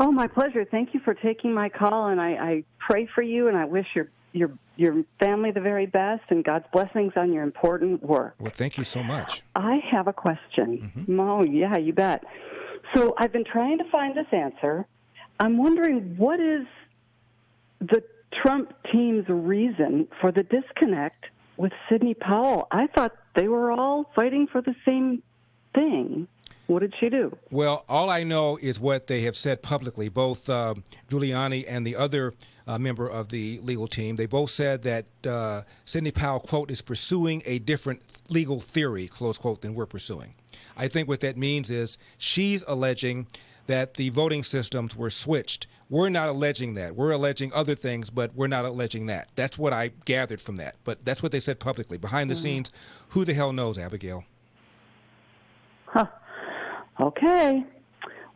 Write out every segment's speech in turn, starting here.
Oh, my pleasure. Thank you for taking my call, and I pray for you, and I wish your family the very best and God's blessings on your important work. Well, thank you so much. I have a question. Mm-hmm. Oh, yeah, you bet. So I've been trying to find this answer. I'm wondering, what is the Trump team's reason for the disconnect with Sidney Powell? I thought they were all fighting for the same thing. What did she do? Well, all I know is what they have said publicly, both Giuliani and the other member of the legal team. They both said that Sidney Powell, quote, is pursuing a different legal theory, close quote, than we're pursuing. I think what that means is she's alleging that the voting systems were switched. We're not alleging that. We're alleging other things, but we're not alleging that. That's what I gathered from that. But that's what they said publicly. Behind the scenes, who the hell knows, Abigail? Huh. Okay.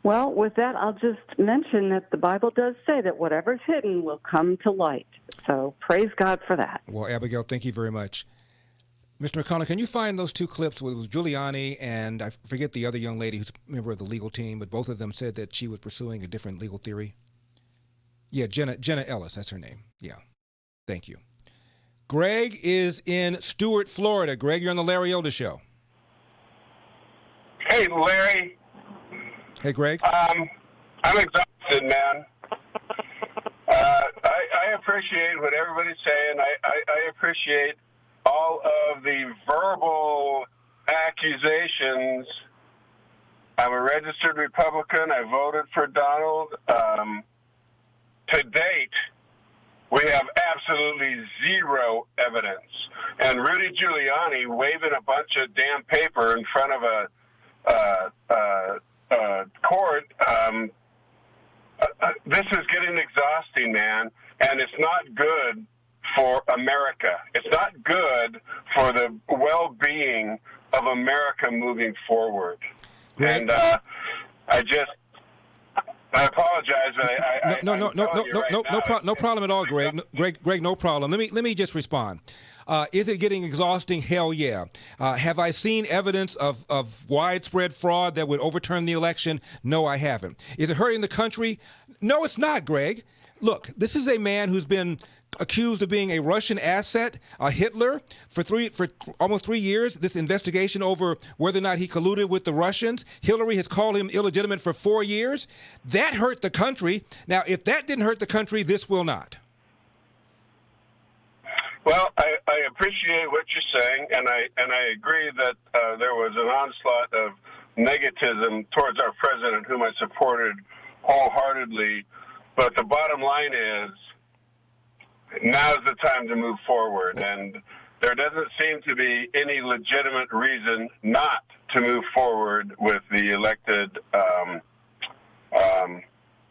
Well, with that, I'll just mention that the Bible does say that whatever's hidden will come to light. So praise God for that. Well, Abigail, thank you very much. Mr. McConnell, can you find those two clips with Giuliani and I forget the other young lady who's a member of the legal team, but both of them said that she was pursuing a different legal theory? Yeah, Jenna Ellis, that's her name. Yeah. Thank you. Greg is in Stewart, Florida. Greg, you're on the Larry Elder Show. Hey, Larry. Hey, Greg. I'm exhausted, man. I appreciate what everybody's saying. I appreciate all of the verbal accusations. I'm a registered Republican. I voted for Donald. To date, we have absolutely zero evidence. And Rudy Giuliani waving a bunch of damn paper in front of a court, this is getting exhausting, man, and it's not good for America. It's not good for the well-being of America moving forward. Greg? And I apologize, but no problem at all, Greg. Greg, no problem. Let me just respond. Is it getting exhausting? Hell yeah. Have I seen evidence of widespread fraud that would overturn the election? No, I haven't. Is it hurting the country? No, it's not, Greg. Look, this is a man who's been accused of being a Russian asset, a Hitler, for almost 3 years. This investigation over whether or not he colluded with the Russians. Hillary has called him illegitimate for 4 years. That hurt the country. Now, if that didn't hurt the country, this will not. Well, I appreciate what you're saying, and I agree that there was an onslaught of negativism towards our president, whom I supported wholeheartedly. But the bottom line is, now's the time to move forward, and there doesn't seem to be any legitimate reason not to move forward with the elected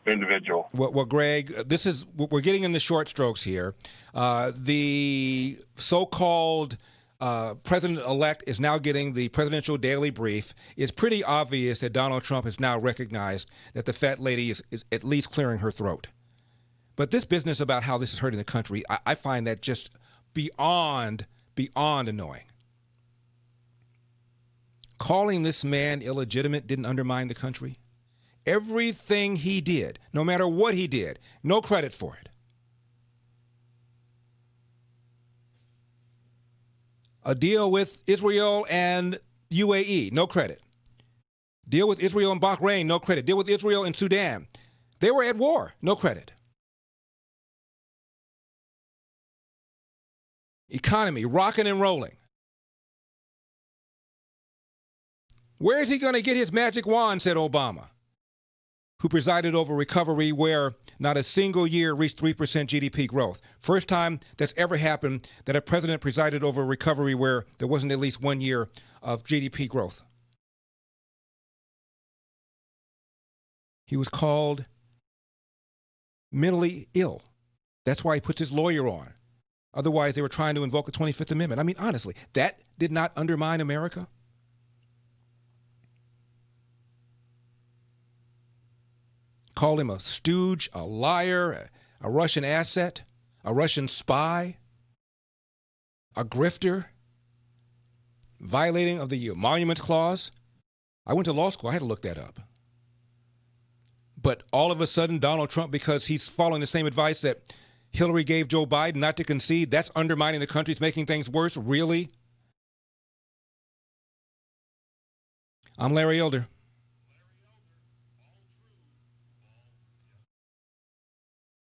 individual. Well, Greg, we're getting in the short strokes here. The so-called president-elect is now getting the presidential daily brief. It's pretty obvious that Donald Trump has now recognized that the fat lady is at least clearing her throat. But this business about how this is hurting the country, I find that just beyond annoying. Calling this man illegitimate didn't undermine the country. Everything he did, no matter what he did, no credit for it. A deal with Israel and UAE, no credit. Deal with Israel and Bahrain, no credit. Deal with Israel and Sudan. They were at war, no credit. Economy, rocking and rolling. Where is he going to get his magic wand, said Obama, who presided over recovery where not a single year reached 3% GDP growth. First time that's ever happened that a president presided over recovery where there wasn't at least 1 year of GDP growth. He was called mentally ill. That's why he puts his lawyer on. Otherwise, they were trying to invoke the 25th Amendment. I mean, honestly, that did not undermine America? Called him a stooge, a liar, a Russian asset, a Russian spy, a grifter, violating of the Emoluments Clause. I went to law school. I had to look that up. But all of a sudden, Donald Trump, because he's following the same advice that Hillary gave Joe Biden not to concede, that's undermining the country. It's making things worse. Really? I'm Larry Elder.